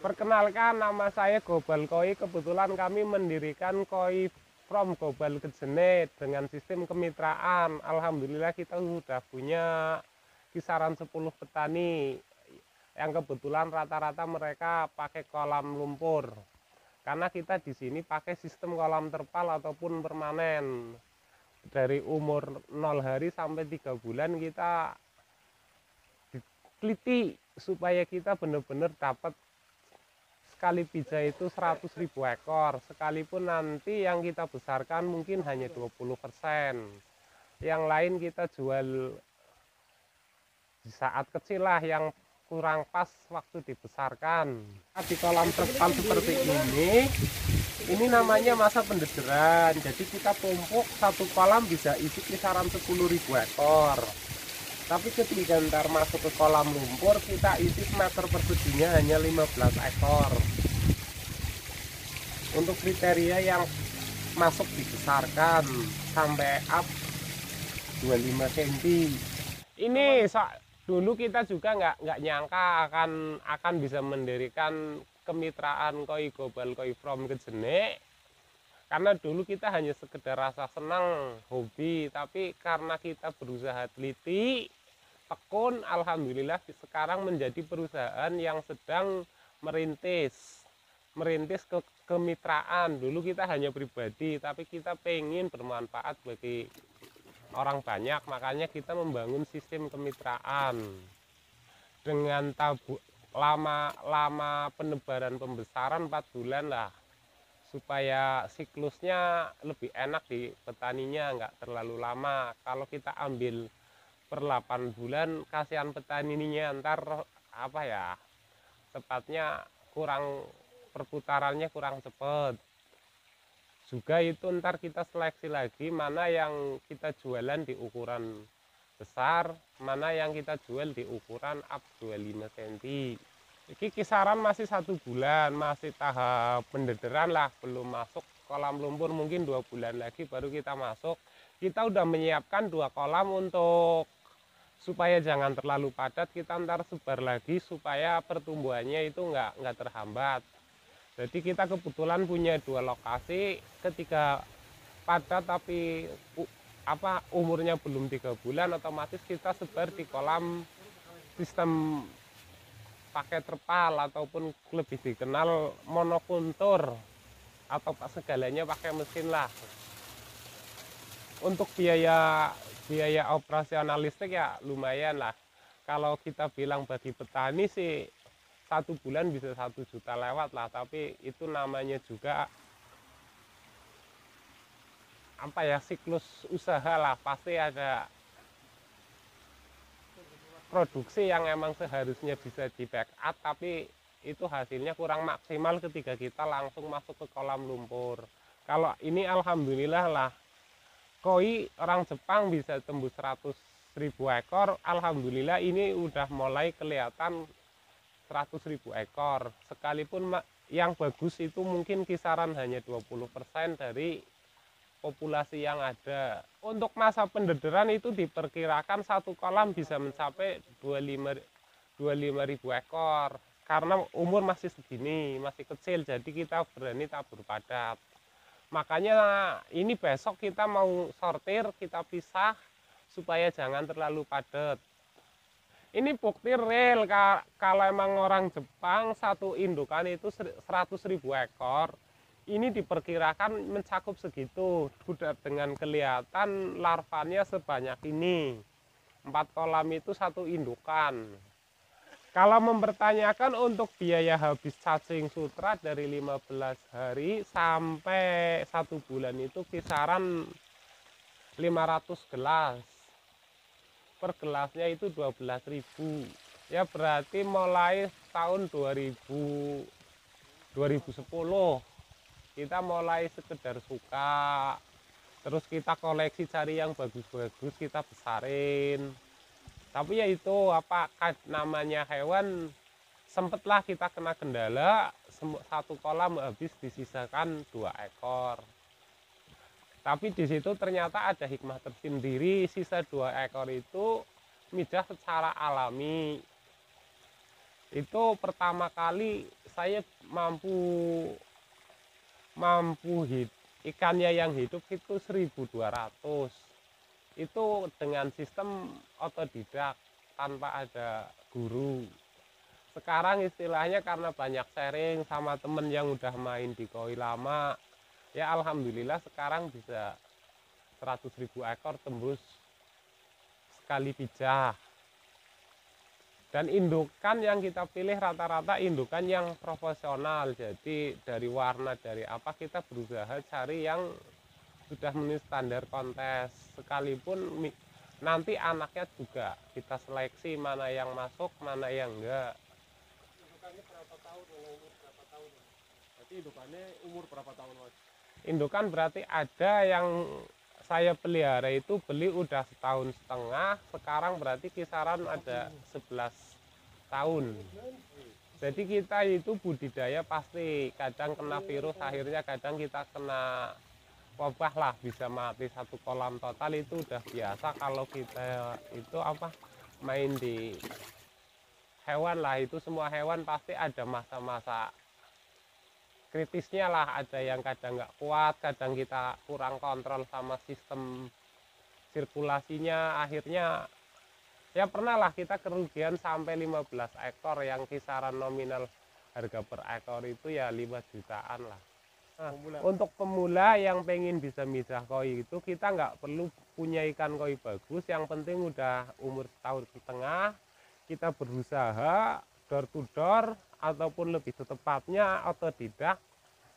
Perkenalkan, nama saya Gobal Koi. Kebetulan kami mendirikan Koi from Gobal Kejene dengan sistem kemitraan. Alhamdulillah kita sudah punya kisaran 10 petani yang kebetulan rata-rata mereka pakai kolam lumpur. Karena kita di sini pakai sistem kolam terpal ataupun permanen. Dari umur 0 hari sampai 3 bulan kita diteliti supaya kita benar-benar dapat sekali pijak itu 100.000 ekor, sekalipun nanti yang kita besarkan mungkin hanya 20%. Yang lain kita jual di saat kecil lah, yang kurang pas waktu dibesarkan. Di kolam terpal seperti ini namanya masa pendederan. Jadi kita tumpuk satu kolam bisa isi kisaran 10.000 ekor. Tapi ketika ntar masuk ke kolam lumpur, kita isi meter perseginya hanya 15 ekor. Untuk kriteria yang masuk dibesarkan sampai up 25 cm. Ini dulu kita juga nggak nyangka akan bisa mendirikan kemitraan Koi Gobal Koi from Kejene. Karena dulu kita hanya sekedar rasa senang, hobi, tapi karena kita berusaha teliti, tekun, alhamdulillah sekarang menjadi perusahaan yang sedang merintis kemitraan. Dulu kita hanya pribadi, tapi kita pengen bermanfaat bagi orang banyak, makanya kita membangun sistem kemitraan dengan lama penebaran pembesaran 4 bulan lah, supaya siklusnya lebih enak di petaninya, nggak terlalu lama. Kalau kita ambil per 8 bulan, kasihan petaninya, ntar apa ya, tepatnya kurang, perputarannya kurang cepat. Juga itu ntar kita seleksi lagi mana yang kita jualan di ukuran besar, mana yang kita jual di ukuran up 25 cm. Ini kisaran masih 1 bulan, masih tahap pendederan lah, belum masuk kolam lumpur. Mungkin 2 bulan lagi baru kita masuk. Kita udah menyiapkan 2 kolam untuk supaya jangan terlalu padat, kita ntar sebar lagi supaya pertumbuhannya itu nggak terhambat. Jadi kita kebetulan punya 2 lokasi, ketika padat tapi umurnya belum 3 bulan, otomatis kita sebar di kolam sistem pakai terpal ataupun lebih dikenal monokultur, atau segalanya pakai mesin lah. Untuk biaya operasional listrik ya lumayan lah. Kalau kita bilang bagi petani sih 1 bulan bisa 1 juta lewat lah, tapi itu namanya juga apa ya, siklus usaha lah. Pasti ada produksi yang emang seharusnya bisa di backup, tapi itu hasilnya kurang maksimal ketika kita langsung masuk ke kolam lumpur. Kalau ini alhamdulillah lah, koi orang Jepang bisa tembus 100.000 ekor. Alhamdulillah ini udah mulai kelihatan 100.000 ekor. Sekalipun yang bagus itu mungkin kisaran hanya 20% dari populasi yang ada. Untuk masa pendederan itu diperkirakan satu kolam bisa mencapai 25.000 ekor. Karena umur masih segini, masih kecil, jadi kita berani tabur padat. Makanya ini besok kita mau sortir, kita pisah supaya jangan terlalu padat. Ini bukti real, kalau emang orang Jepang satu indukan itu 100.000 ekor. Ini diperkirakan mencakup segitu, sudah dengan kelihatan larvanya sebanyak ini. 4 kolam itu satu indukan. Kalau mempertanyakan untuk biaya habis cacing sutra dari 15 hari sampai 1 bulan itu kisaran 500 gelas. Per gelasnya itu 12.000. Ya berarti mulai tahun 2010 kita mulai sekedar suka, terus kita koleksi cari yang bagus-bagus, kita besarin. Tapi ya itu namanya hewan, sempatlah kita kena kendala, satu kolam habis disisakan 2 ekor. Tapi di situ ternyata ada hikmah tersendiri, sisa 2 ekor itu midah secara alami. Itu pertama kali saya ikannya yang hidup itu 1.200. Itu dengan sistem otodidak tanpa ada guru. Sekarang istilahnya karena banyak sharing sama temen yang udah main di koi lama, ya alhamdulillah sekarang bisa 100.000 ekor tembus sekali pijah. Dan indukan yang kita pilih rata-rata indukan yang profesional. Jadi dari warna, dari apa, kita berusaha cari yang sudah memenuhi standar kontes. Sekalipun nanti anaknya juga kita seleksi mana yang masuk, mana yang enggak. Indukannya berapa tahun, umur berapa tahun? Berarti indukannya umur berapa tahun, Mas? Indukan berarti ada yang saya pelihara itu beli udah 1,5 tahun, sekarang berarti kisaran ada 11 tahun. Jadi kita itu budidaya pasti kadang kena virus, akhirnya kadang kita kena wabah lah, bisa mati satu kolam total, itu udah biasa. Kalau kita itu main di hewan lah, itu semua hewan pasti ada masa-masa kritisnya lah, ada yang kadang nggak kuat, kadang kita kurang kontrol sama sistem sirkulasinya, akhirnya ya pernah lah kita kerugian sampai 15 ekor yang kisaran nominal harga per ekor itu ya 5 jutaan lah. Nah, untuk pemula yang pengen bisa misah koi itu kita nggak perlu punya ikan koi bagus, yang penting udah umur 1,5 tahun, kita berusaha door to door ataupun lebih tepatnya otodidak,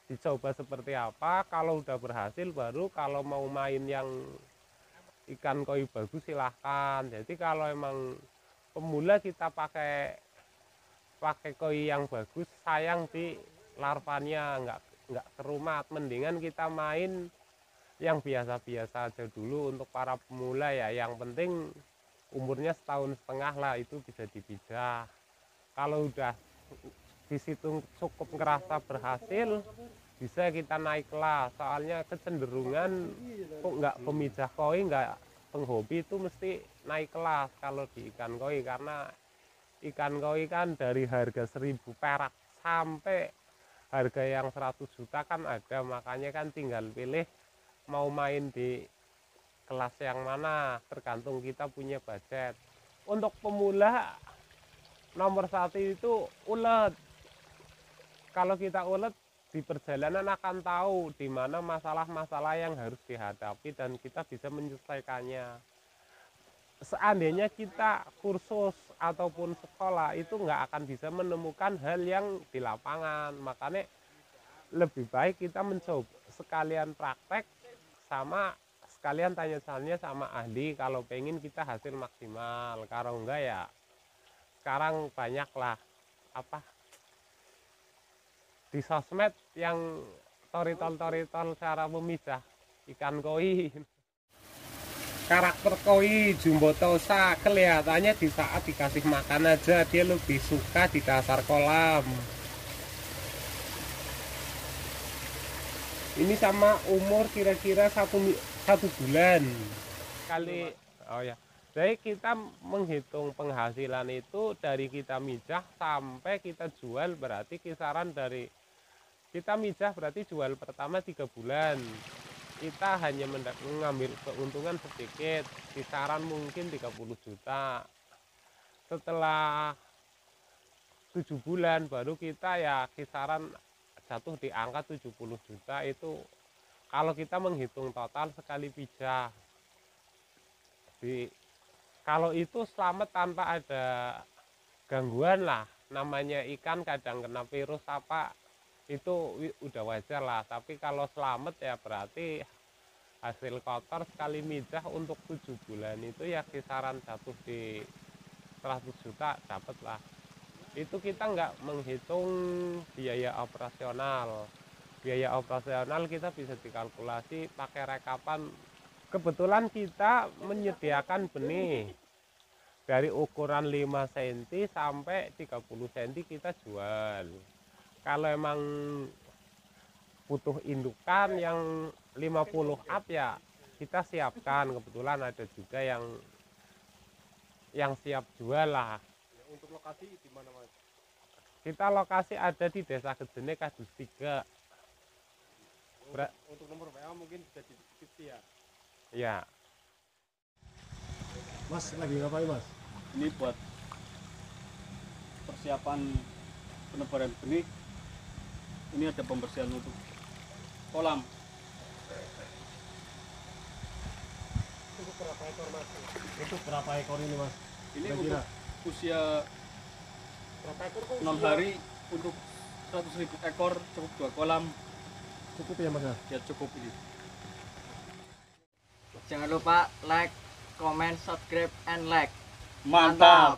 dicoba seperti apa. Kalau udah berhasil baru kalau mau main yang ikan koi bagus silahkan. Jadi kalau emang pemula kita pakai koi yang bagus, sayang di larvanya nggak kerumat. Mendingan kita main yang biasa-biasa aja dulu untuk para pemula ya. Yang penting umurnya 1,5 tahun lah, itu bisa dipijah. Kalau udah di situ cukup ngerasa berhasil, bisa kita naik kelas. Soalnya kecenderungan kok nggak pemijah koi, nggak penghobi itu mesti naik kelas kalau di ikan koi, karena ikan koi kan dari harga 1.000 perak sampai harga yang 100 juta kan ada. Makanya kan tinggal pilih mau main di kelas yang mana, tergantung kita punya budget. Untuk pemula nomor 1 itu ulet. Kalau kita ulet di perjalanan akan tahu di mana masalah-masalah yang harus dihadapi dan kita bisa menyelesaikannya. Seandainya kita kursus ataupun sekolah itu nggak akan bisa menemukan hal yang di lapangan. Makanya lebih baik kita mencoba sekalian praktek sama sekalian tanya-tanya sama ahli kalau pengen kita hasil maksimal. Kalau enggak ya sekarang banyak lah di sosmed yang torital cara memijah ikan koi. Karakter koi jumbo tosa kelihatannya di saat dikasih makan aja dia lebih suka di dasar kolam. Ini sama umur kira-kira satu bulan kali. Oh ya, jadi kita menghitung penghasilan itu dari kita mijah sampai kita jual, berarti kisaran dari kita mijah berarti jual pertama 3 bulan kita hanya mengambil keuntungan sedikit, kisaran mungkin 30 juta. Setelah 7 bulan baru kita ya kisaran jatuh di angka 70 juta. Itu kalau kita menghitung total sekali pijah. Kalau itu selamat tanpa ada gangguan lah, namanya ikan kadang kena virus apa itu udah wajar lah. Tapi kalau selamat ya berarti hasil kotor sekali mijah untuk 7 bulan itu ya kisaran jatuh di 100 juta dapat lah. Itu kita nggak menghitung biaya operasional. Biaya operasional kita bisa dikalkulasi pakai rekapan. Kebetulan kita menyediakan benih dari ukuran 5 cm sampai 30 cm kita jual. Kalau emang butuh indukan yang 50 up ya kita siapkan. Kebetulan ada juga yang siap jual lah. Untuk lokasi di mana, Mas? Kita lokasi ada di Desa Gedene Kadus 3. Untuk nomor WA mungkin bisa dititip ya. Ya, Mas lagi ngapain Mas? Ini buat persiapan penebaran benih. Ini ada pembersihan untuk kolam. Untuk berapa ekor Mas? Untuk berapa ekor ini Mas? Ini Kira-kira? untuk usia Berapa ekor kok? 6 hari untuk 100.000 ekor, cukup 2 kolam. Cukup ya Mas? Ya cukup ini. Jangan lupa like, comment, subscribe, and like. Mantap.